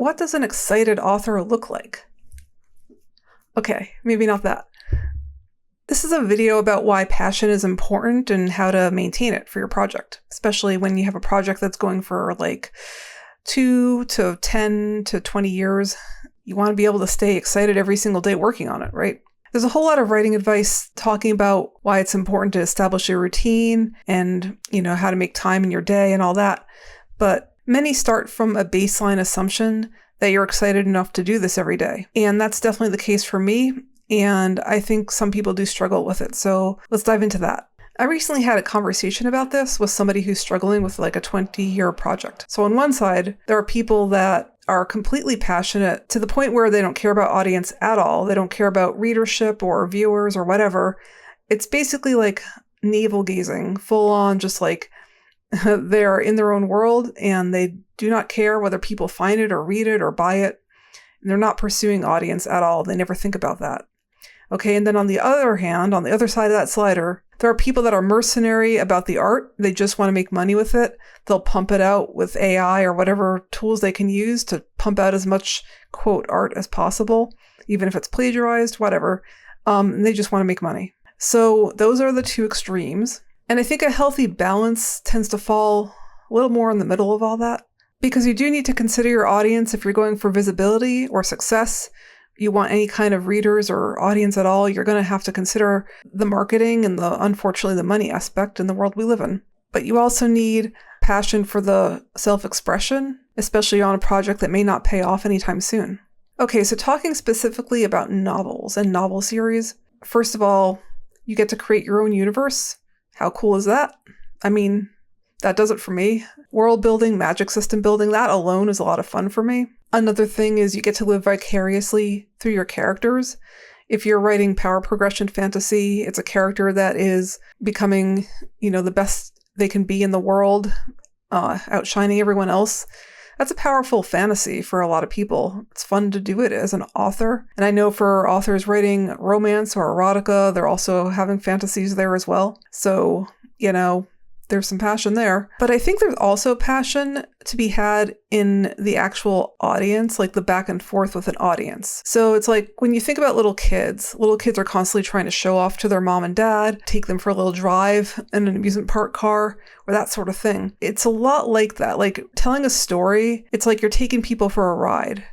what does an excited author look like? Okay, maybe not that. This is a video about why passion is important and how to maintain it for your project, especially when you have a project that's going for like 2 to 10 to 20 years. You want to be able to stay excited every single day working on it, right? There's a whole lot of writing advice talking about why it's important to establish a routine and, how to make time in your day and all that. But many start from a baseline assumption that you're excited enough to do this every day. And that's definitely the case for me. And I think some people do struggle with it. So let's dive into that. I recently had a conversation about this with somebody who's struggling with like a 20-year project. So on one side, there are people that are completely passionate to the point where they don't care about audience at all. They don't care about readership or viewers or whatever. It's basically like navel gazing, full on, just like they're in their own world and they do not care whether people find it or read it or buy it. And they're not pursuing audience at all. They never think about that. Okay, and then on the other hand, on the other side of that slider, there are people that are mercenary about the art. They just want to make money with it. They'll pump it out with AI or whatever tools they can use to pump out as much, quote, art as possible, even if it's plagiarized, whatever. And they just want to make money. So those are the two extremes. And I think a healthy balance tends to fall a little more in the middle of all that, because you do need to consider your audience if you're going for visibility or success. You want any kind of readers or audience at all, you're going to have to consider the marketing and unfortunately the money aspect in the world we live in. But you also need passion for the self-expression, especially on a project that may not pay off anytime soon. Okay, so talking specifically about novels and novel series, first of all, you get to create your own universe. How cool is that? I mean, that does it for me. World building, magic system building, that alone is a lot of fun for me. Another thing is you get to live vicariously through your characters. If you're writing power progression fantasy, it's a character that is becoming, the best they can be in the world, outshining everyone else. That's a powerful fantasy for a lot of people. It's fun to do it as an author. And I know for authors writing romance or erotica, they're also having fantasies there as well. So, there's some passion there. But I think there's also passion to be had in the actual audience, like the back and forth with an audience. So it's like when you think about little kids are constantly trying to show off to their mom and dad, take them for a little drive in an amusement park car, or that sort of thing. It's a lot like that. Like telling a story, it's like you're taking people for a ride.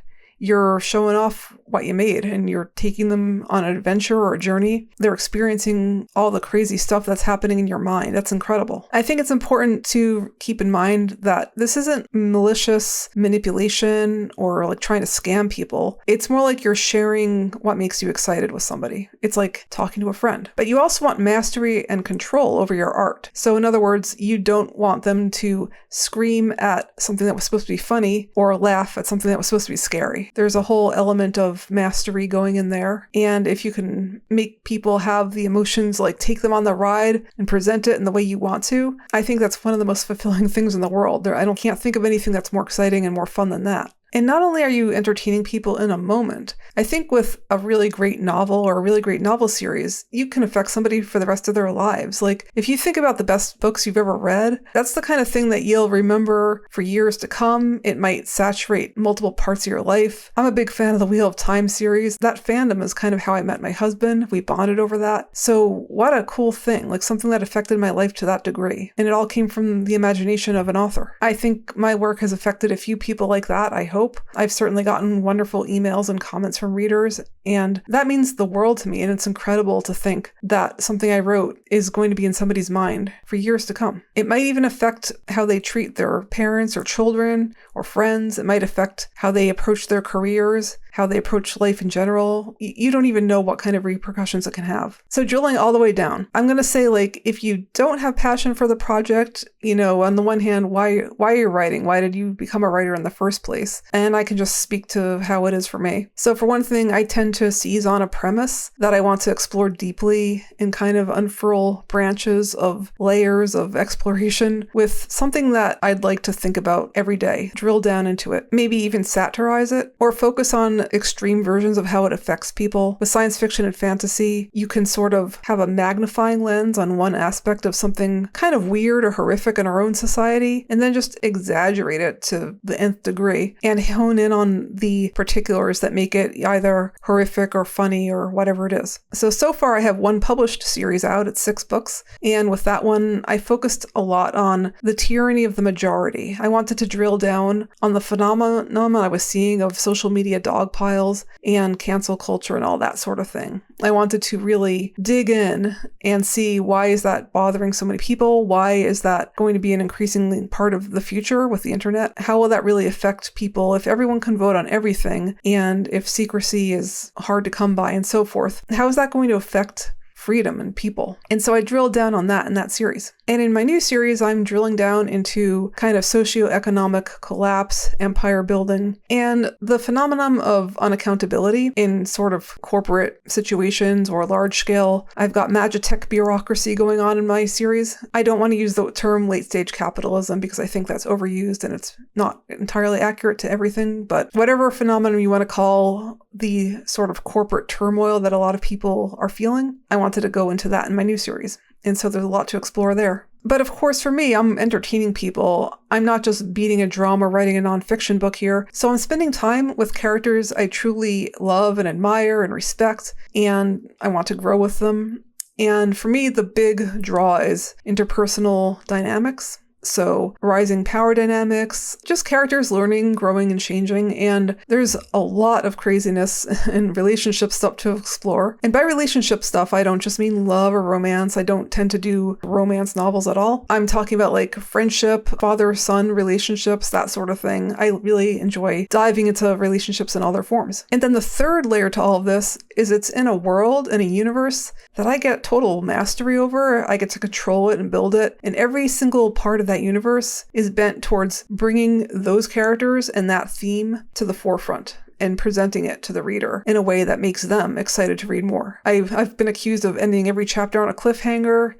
You're showing off what you made and you're taking them on an adventure or a journey. They're experiencing all the crazy stuff that's happening in your mind. That's incredible. I think it's important to keep in mind that this isn't malicious manipulation or like trying to scam people. It's more like you're sharing what makes you excited with somebody. It's like talking to a friend. But you also want mastery and control over your art. So in other words, you don't want them to scream at something that was supposed to be funny or laugh at something that was supposed to be scary. There's a whole element of mastery going in there. And if you can make people have the emotions, like take them on the ride and present it in the way you want to, I think that's one of the most fulfilling things in the world. I can't think of anything that's more exciting and more fun than that. And not only are you entertaining people in a moment, I think with a really great novel or a really great novel series, you can affect somebody for the rest of their lives. Like if you think about the best books you've ever read, that's the kind of thing that you'll remember for years to come. It might saturate multiple parts of your life. I'm a big fan of the Wheel of Time series. That fandom is kind of how I met my husband. We bonded over that. So what a cool thing, like something that affected my life to that degree. And it all came from the imagination of an author. I think my work has affected a few people like that, I hope. I've certainly gotten wonderful emails and comments from readers, and that means the world to me, and it's incredible to think that something I wrote is going to be in somebody's mind for years to come. It might even affect how they treat their parents or children or friends. It might affect how they approach their careers, how they approach life in general. You don't even know what kind of repercussions it can have. So drilling all the way down, I'm going to say, like, if you don't have passion for the project, on the one hand, why are you writing? Why did you become a writer in the first place? And I can just speak to how it is for me. So for one thing, I tend to seize on a premise that I want to explore deeply and kind of unfurl branches of layers of exploration with something that I'd like to think about every day, drill down into it, maybe even satirize it or focus on extreme versions of how it affects people. With science fiction and fantasy, you can sort of have a magnifying lens on one aspect of something kind of weird or horrific in our own society, and then just exaggerate it to the nth degree and hone in on the particulars that make it either horrific or funny or whatever it is. So far I have one published series out. It's 6 books. And with that one, I focused a lot on the tyranny of the majority. I wanted to drill down on the phenomenon I was seeing of social media dog piles and cancel culture and all that sort of thing. I wanted to really dig in and see, why is that bothering so many people? Why is that going to be an increasingly part of the future with the internet? How will that really affect people if everyone can vote on everything, and if secrecy is hard to come by and so forth? How is that going to affect freedom and people? And so I drilled down on that in that series. And in my new series, I'm drilling down into kind of socioeconomic collapse, empire building, and the phenomenon of unaccountability in sort of corporate situations or large scale. I've got magitech bureaucracy going on in my series. I don't want to use the term late stage capitalism because I think that's overused and it's not entirely accurate to everything, but whatever phenomenon you want to call the sort of corporate turmoil that a lot of people are feeling, I wanted to go into that in my new series. And so there's a lot to explore there. But of course, for me, I'm entertaining people. I'm not just beating a drum or writing a nonfiction book here. So I'm spending time with characters I truly love and admire and respect, and I want to grow with them. And for me, the big draw is interpersonal dynamics. So rising power dynamics, just characters learning, growing, and changing. And there's a lot of craziness and relationship stuff to explore. And by relationship stuff, I don't just mean love or romance. I don't tend to do romance novels at all. I'm talking about like friendship, father-son relationships, that sort of thing. I really enjoy diving into relationships in all their forms. And then the third layer to all of this is it's in a world, in a universe that I get total mastery over. I get to control it and build it. And every single part of that universe is bent towards bringing those characters and that theme to the forefront and presenting it to the reader in a way that makes them excited to read more. I've been accused of ending every chapter on a cliffhanger.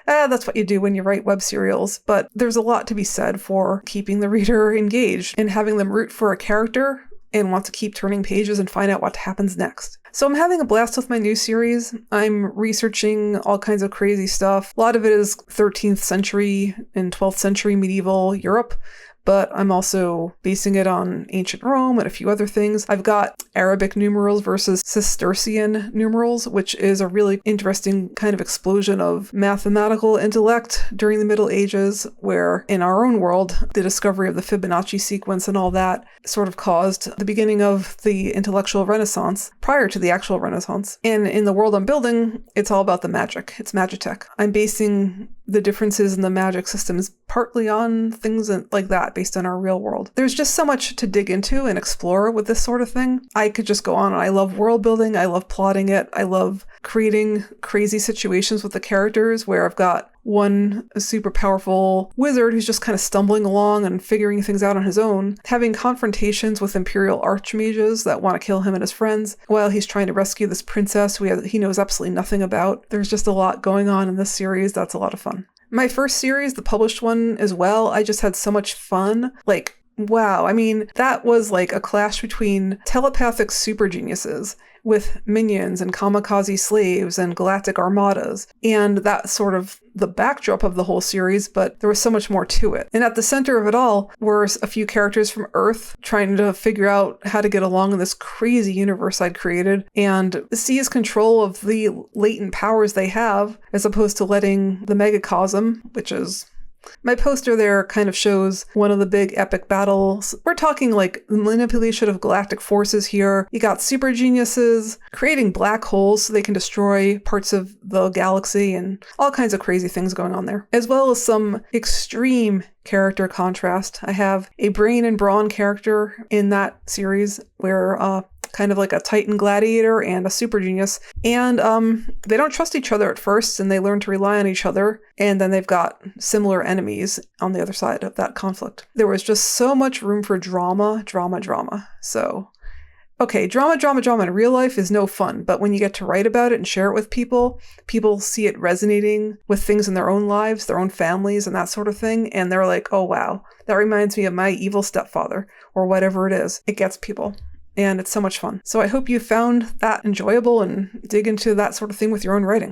That's what you do when you write web serials, but there's a lot to be said for keeping the reader engaged and having them root for a character and want to keep turning pages and find out what happens next. So I'm having a blast with my new series. I'm researching all kinds of crazy stuff. A lot of it is 13th century and 12th century medieval Europe, but I'm also basing it on ancient Rome and a few other things. I've got Arabic numerals versus Cistercian numerals, which is a really interesting kind of explosion of mathematical intellect during the Middle Ages, where in our own world, the discovery of the Fibonacci sequence and all that sort of caused the beginning of the intellectual renaissance prior to the actual Renaissance. And in the world I'm building, it's all about the magic. It's magitech. I'm basing the differences in the magic systems partly on things like that based on our real world. There's just so much to dig into and explore with this sort of thing. I could just go on. I love world building. I love plotting it. I love creating crazy situations with the characters where I've got one super powerful wizard who's just kind of stumbling along and figuring things out on his own, having confrontations with imperial archmages that want to kill him and his friends while he's trying to rescue this princess who he knows absolutely nothing about. There's just a lot going on in this series that's a lot of fun. My first series, the published one as well, I just had so much fun. Like, wow. I mean, that was like a clash between telepathic super geniuses with minions and kamikaze slaves and galactic armadas. And that's sort of the backdrop of the whole series, but there was so much more to it. And at the center of it all were a few characters from Earth trying to figure out how to get along in this crazy universe I'd created and seize control of the latent powers they have, as opposed to letting the megacosm, which is... My poster there kind of shows one of the big epic battles. We're talking like manipulation of galactic forces here. You got super geniuses creating black holes so they can destroy parts of the galaxy and all kinds of crazy things going on there. As well as some extreme character contrast. I have a brain and brawn character in that series where kind of like a Titan gladiator and a super genius. And they don't trust each other at first, and they learn to rely on each other. And then they've got similar enemies on the other side of that conflict. There was just so much room for drama. So, okay, drama in real life is no fun, but when you get to write about it and share it with people, people see it resonating with things in their own lives, their own families, and that sort of thing. And they're like, oh, wow, that reminds me of my evil stepfather or whatever it is. It gets people. and it's so much fun. So I hope you found that enjoyable and dig into that sort of thing with your own writing.